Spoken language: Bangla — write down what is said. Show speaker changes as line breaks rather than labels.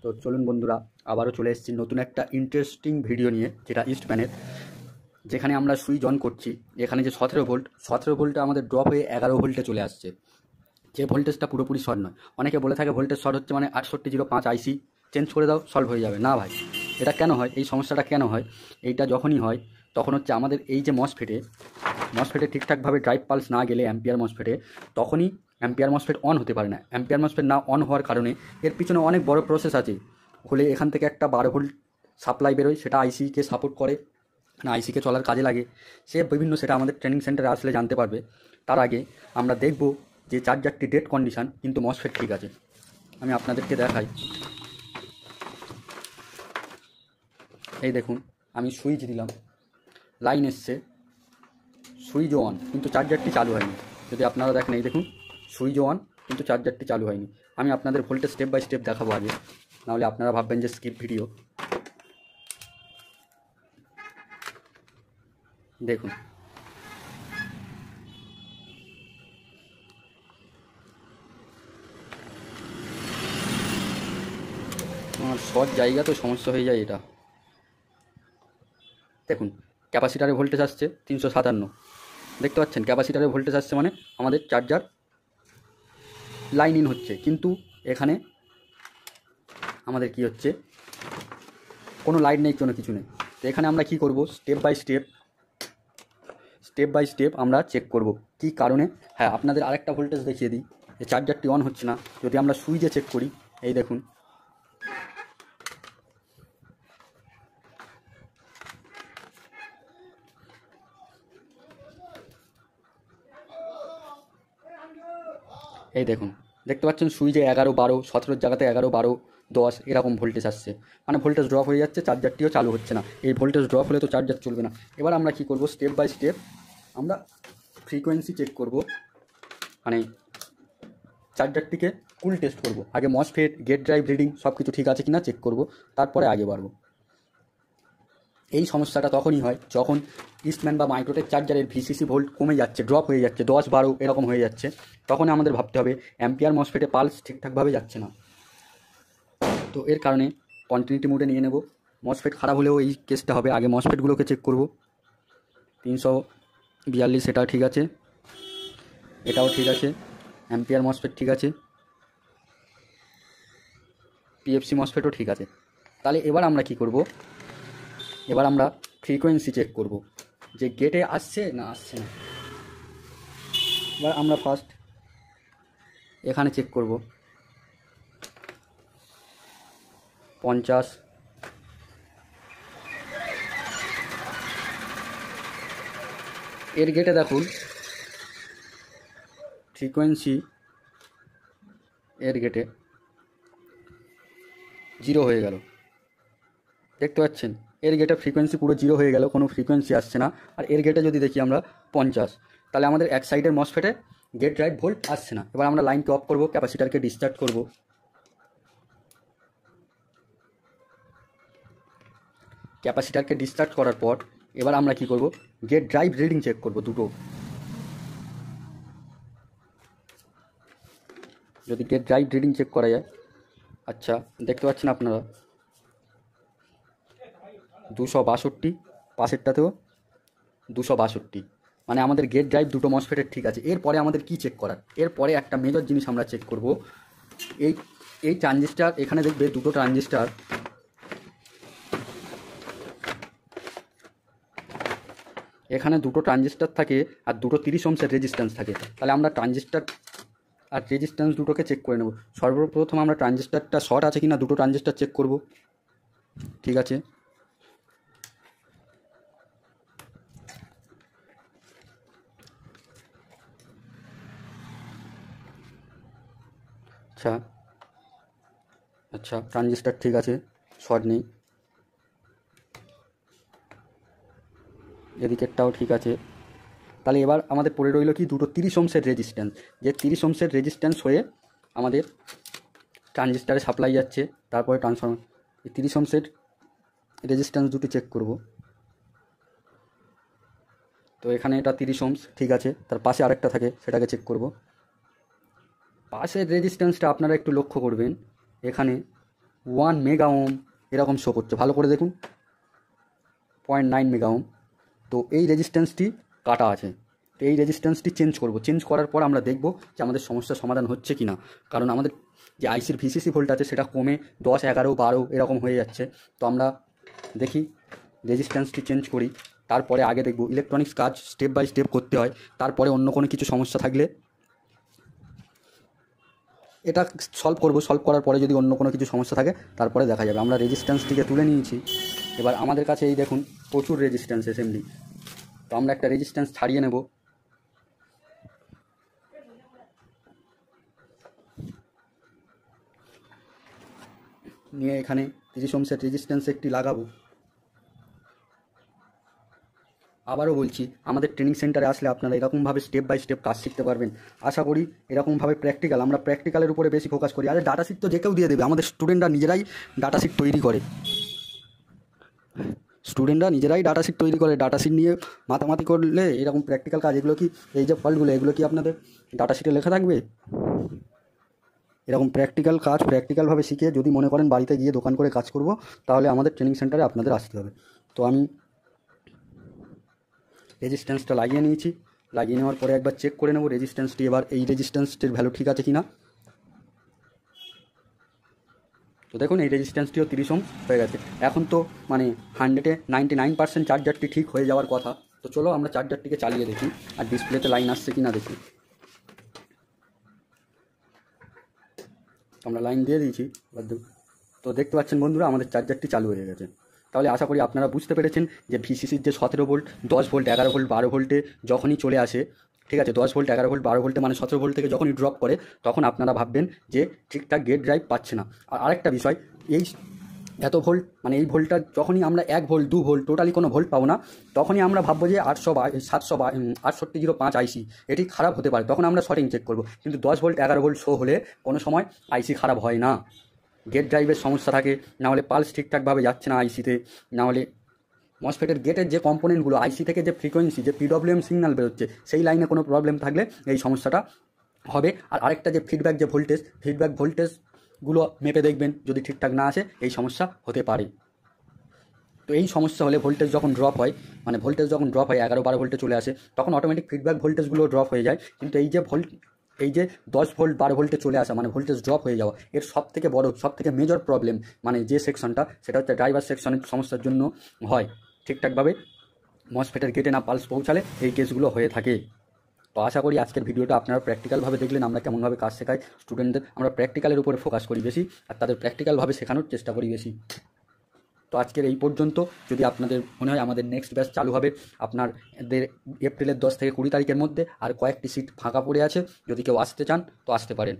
তো চলুন বন্ধুরা, আবারও চলে এসেছি নতুন একটা ইন্টারেস্টিং ভিডিও নিয়ে, যেটা ইস্টম্যানের, যেখানে আমরা সুইচ অন করছি। এখানে যে 17 ভোল্টটা আমাদের ড্রপ হয়ে 11 ভোল্টে চলে আসছে, যে ভোল্টেজটা পুরোপুরি শর্ট নয়। অনেকে বলে থাকে ভোল্টেজ শর্ট হচ্ছে মানে 6805 আইসি চেঞ্জ করে দাও, সলভ হয়ে যাবে। না ভাই, এটা কেন হয়, এই সমস্যাটা কেন হয়? এইটা যখনই হয় তখন হচ্ছে আমাদের এই যে মসফেটে ঠিকঠাকভাবে ড্রাইভ পালস না গেলে অ্যাম্পিয়ার মসফেটে, তখনই অ্যাম্পিয়ার মসফেট অন হতে পারে না। অ্যাম্পিয়ার মসফেট না অন হওয়ার কারণে এর পিছনে অনেক বড় প্রসেস আছে। হলে এখান থেকে একটা 12 ভোল্ট সাপ্লাই বেরোয়, সেটা আইসিকে সাপোর্ট করে না আইসিকে চলার কাজে লাগে, সেটা আমাদের ট্রেনিং সেন্টারে আসলে জানতে পারবে। তার আগে আমরা দেখব যে চার্জারটি ডেড কন্ডিশন কিন্তু মসফেট ঠিক আছে। আমি আপনাদেরকে দেখাই। এই দেখুন, আমি সুইচ দিলাম, লাইন এসছে, সুইচ অন কিন্তু চার্জারটি চালু হয়নি। যদি আপনারা দেখেন, এই দেখুন সুইচ অন কিন্তু চার্জারটি চালু হয়নি। আমি আপনাদের ভোল্টেজ স্টেপ বাই স্টেপ দেখাবো আগে, নাহলে আপনারা ভাববেন যে স্কিপ ভিডিও। দেখুন, আমার শর্ট জায়গা তো সমস্যা হয়ে যায়। এটা দেখুন, ক্যাপাসিটারে ভোল্টেজ আসছে 357, দেখতে পাচ্ছেন ক্যাপাসিটারে ভোল্টেজ আসছে মানে আমাদের চার্জার লাইন ইন হচ্ছে। কিন্তু এখানে আমাদের কি হচ্ছে, কোনো লাইট নেই, কোনো কিছু নেই। তো এখানে আমরা কি করব, স্টেপ বাই স্টেপ আমরা চেক করব কি কারণে। হ্যাঁ, আপনাদের আরেকটা ভোল্টেজ দেখিয়ে দিই, যে চার্জারটি অন হচ্ছে না। যদি আমরা সুইচে চেক করি, এই দেখুন, এই দেখুন, দেখতে পাচ্ছেন সুইচে 11, 12, 17 জায়গাতে 11, 12, 10 এরকম ভোল্টেজ আসছে, মানে ভোল্টেজ ড্রপ হয়ে যাচ্ছে, চার্জারটিও চালু হচ্ছে না। এই ভোল্টেজ ড্রপ হলে তো চার্জার চলবে না। এবার আমরা কি করব, স্টেপ বাই স্টেপ আমরা ফ্রিকোয়েন্সি চেক করব, মানে চার্জারটিকে কুল টেস্ট করব। আগে মসফেট, গেট ড্রাইভ রিডিং সব কিছু ঠিক আছে কিনা চেক করব, তারপরে আগে বাড়বো। এই সমস্যাটা তখনই হয় যখন ইস্টম্যান বা মাইক্রোটেক চার্জারের ভিসিসি ভোল্ট কমে যাচ্ছে, ড্রপ হয়ে যাচ্ছে, 10, 12 এরকম হয়ে যাচ্ছে। তখন আমাদের ভাবতে হবে অ্যাম্পিয়ার মসফেটে পালস ঠিকঠাকভাবে যাচ্ছে না। তো এর কারণে কন্টিনিউটি মোডে নিয়ে নেব। মসফেট খারাপ হলেও এই কেসটা হবে। আগে মসফেটগুলোকে চেক করব। 342 এটা ঠিক আছে, এটাও ঠিক আছে, অ্যাম্পিয়ার মসফেট ঠিক আছে, পিএফসি মসফেটও ঠিক আছে। তাহলে এবার আমরা কি করব, এবার আমরা ফ্রিকোয়েন্সি চেক করব যে গেটে আসছে না আসছে না। এবার আমরা ফার্স্ট এখানে চেক করব 50, এর গেটে দেখুন ফ্রিকোয়েন্সি, এর গেটে 0 হয়ে গেল। দেখতে পাচ্ছেন এর গেটে ফ্রিকোয়েন্সি পুরো 0 হয়ে গেল, কোনো ফ্রিকোয়েন্সি আসছে না। আর এর গেটে যদি দেখি আমরা 50, তাহলে আমাদের এক সাইডের মসফেটে গেট ড্রাইভ ভোল্ট আসছে না। এবার আমরা লাইনকে অফ করব, ক্যাপাসিটারকে ডিসচার্জ করব। ক্যাপাসিটারকে ডিসচার্জ করার পর এবার আমরা কি করব, গেট ড্রাইভ রিডিং চেক করব দুটো। যদি গেট ড্রাইভ রিডিং চেক করা যায়, আচ্ছা দেখতে পাচ্ছেন আপনারা 262, পাশেরটাতেও 262, মানে আমাদের গেট ড্রাইভ দুটো মসফেটের ঠিক আছে। এরপরে আমাদের কি চেক করার, এরপরে একটা মেজর জিনিস আমরা চেক করব। এই ট্রানজিস্টার, এখানে দেখবে দুটো ট্রানজিস্টার, এখানে দুটো ট্রানজিস্টার থাকে আর দুটো 30 ওহমের রেজিস্ট্যান্স থাকে। তাহলে আমরা ট্রানজিস্টার আর রেজিস্ট্যান্স দুটোকে চেক করে নেব। সর্বপ্রথম আমরা ট্রানজিস্টারটা শর্ট আছে কিনা দুটো ট্রানজিস্টার চেক করব। ঠিক আছে, আচ্ছা আচ্ছা ট্রানজিস্টার ঠিক আছে, শর্ট নেই। এদিকেরটাও ঠিক আছে। তাহলে এবার আমাদের পড়ে রইল কি, দুটো 30 ওহমের রেজিস্ট্যান্স, যে 30 ওহমের রেজিস্ট্যান্স হয়ে আমাদের ট্রানজিস্টারে সাপ্লাই যাচ্ছে, তারপরে ট্রান্সফর্মার। এই 30 ওহমের রেজিস্ট্যান্স দুটো চেক করব। তো এখানে এটা 30 ওহমস ঠিক আছে, তার পাশে আরেকটা থাকে, সেটাকে চেক করব। পাশের রেজিস্ট্যান্সটা আপনারা একটু লক্ষ্য করবেন, এখানে 1 মেগা ওম এরকম শো করছে, ভালো করে দেখুন 0.9 মেগা ওম। তো এই রেজিস্ট্যান্সটি কাটা আছে, তো এই রেজিস্ট্যান্সটি চেঞ্জ করব। চেঞ্জ করার পর আমরা দেখব যে আমাদের সমস্যার সমাধান হচ্ছে কি না, কারণ আমাদের যে আইসির ভিসিসি ভোল্ট আছে সেটা কমে 10, 11, 12 এরকম হয়ে যাচ্ছে। তো আমরা দেখি রেজিস্ট্যান্সটি চেঞ্জ করি, তারপরে আগে দেখব ইলেকট্রনিক্স কাজ স্টেপ বাই স্টেপ করতে হয়, তারপরে অন্য কোনো কিছু সমস্যা থাকলে এটা সলভ করব। সলভ করার পরে যদি অন্য কোনো কিছু সমস্যা থাকে তারপরে দেখা যাবে। আমরা রেজিস্ট্যান্সটিকে তুলে নিয়েছি, এবার আমাদের কাছে এই দেখুন প্রচুর রেজিস্ট্যান্স এসএমডি। তো আমরা একটা রেজিস্ট্যান্স ছাড়িয়ে নেব, নিয়ে এখানে 30 ওহমের রেজিস্ট্যান্স একটি লাগাবো। আবারও বলছি, আমাদের ট্রেনিং সেন্টারে আসলে আপনারা এরকমভাবে স্টেপ বাই স্টেপ কাজ শিখতে পারবেন। আশা করি এরকমভাবে প্র্যাকটিক্যাল, আমরা প্র্যাকটিক্যালের উপরে বেশি ফোকাস করি। আরে ডাটা শিট তো যে কেউ দিয়ে দেবে, আমাদের স্টুডেন্টরা নিজেরাই ডাটা শিট তৈরি করে। ডাটা শিট নিয়ে মাতামাতি করলে এরকম প্র্যাকটিক্যাল কাজ, এগুলো কি এই যে ফল্টগুলো এগুলো কি আপনাদের ডাটা শিটে লেখা থাকবে? এরকম প্র্যাকটিক্যাল কাজ প্র্যাকটিক্যালভাবে শিখে যদি মনে করেন বাড়িতে গিয়ে দোকান করে কাজ করব, তাহলে আমাদের ট্রেনিং সেন্টারে আপনাদের আসতে হবে। তো আমি রেজিস্ট্যান্সটা লাগিয়ে নিয়েছি, লাগিয়ে নেওয়ার পরে একবার চেক করে নেব রেজিস্ট্যান্সটি, এবার এই রেজিস্ট্যান্সটির ভ্যালু ঠিক আছে কি না। তো দেখুন এই রেজিস্ট্যান্সটিও 30 ওহম হয়ে গেছে। এখন তো মানে 100-এ 99% চার্জারটি ঠিক হয়ে যাওয়ার কথা। তো চলো আমরা চার্জারটিকে চালিয়ে দেখি আর ডিসপ্লেতে লাইন আসছে কি না দেখি। আমরা লাইন দিয়ে দিয়েছি, তো দেখতে পাচ্ছেন বন্ধুরা আমাদের চার্জারটি চালু হয়ে গেছে। তাহলে আশা করি আপনারা বুঝতে পেরেছেন যে ভিসিসির যে 17 ভোল্ট, 10 ভোল্ট, 11 ভোল্ট, 12 ভোল্টে যখনই চলে আসে, ঠিক আছে, 10 ভোল্ট, 11 ভোল্ট, 12 ভোল্টে মানে 17 ভোল্ট থেকে যখনই ড্রপ করে, তখন আপনারা ভাববেন যে ঠিকঠাক গেট ড্রাইভ পাচ্ছে না। আর আরেকটা বিষয়, এই এত ভোল্ট মানে এই ভোল্টটা যখনই আমরা 1 ভোল্ট 2 ভোল্ট টোটালি কোনো ভোল্ট পাবো না, তখনই আমরা ভাববো যে 6805 আইসি এটি খারাপ হতে পারে, তখন আমরা শর্টিং চেক করব। কিন্তু 10 ভোল্ট 11 ভোল্ট শো হলে কোনো সময় আইসি খারাপ হয় না, গেট ড্রাইভের সমস্যা থাকে, না হলে পালস ঠিকঠাকভাবে যাচ্ছে না আইসিতে, না হলে মসফেটের গেটের যে কম্পোনেন্টগুলো আইসি থেকে যে ফ্রিকোয়েন্সি যে পিডব্লিউএম সিগন্যাল বেরোচ্ছে সেই লাইনে কোনো প্রবলেম থাকলে এই সমস্যাটা হবে। আর আরেকটা যে ফিডব্যাক ভোল্টেজগুলো মেপে দেখবেন, যদি ঠিকঠাক না আসে এই সমস্যা হতে পারে। তো এই সমস্যা হলে ভোল্টেজ যখন ড্রপ হয়, মানে ভোল্টেজ যখন ড্রপ হয় 11-12 ভোল্টে চলে আসে, তখন অটোমেটিক ফিডব্যাক ভোল্টেজগুলো ড্রপ হয়ে যায়। কিন্তু এই যে 10 ভোল্ট 12 ভোল্টে চলে আসা মানে ভোল্টেজ ড্রপ হয়ে যাওয়া, এর সবথেকে মেজর প্রবলেম মানে যে সেকশনটা, সেটা হচ্ছে ড্রাইভার সেকশনের সমস্যার জন্য হয়। ঠিকঠাকভাবে মসফেটের গেটে না পালস পৌঁছালে এই কেসগুলো হয়ে থাকে। তো আশা করি আজকের ভিডিওটা আপনারা প্র্যাকটিক্যালভাবে দেখলেন, আমরা কেমনভাবে কাজ শেখাই স্টুডেন্টদের। আমরা প্র্যাকটিক্যালের উপরে ফোকাস করি বেশি, আর তাদের প্র্যাকটিক্যালভাবে শেখানোর চেষ্টা করি বেশি। তো আজকের এই পর্যন্ত। যদি আপনাদের মনে হয় আমাদের নেক্সট ব্যাচ চালু হবে আপনাদের এপ্রিলের 10 থেকে 20 তারিখের মধ্যে, আর কয়েকটি সিট ফাঁকা পড়ে আছে, যদি কেউ আসতে চান তো আসতে পারেন।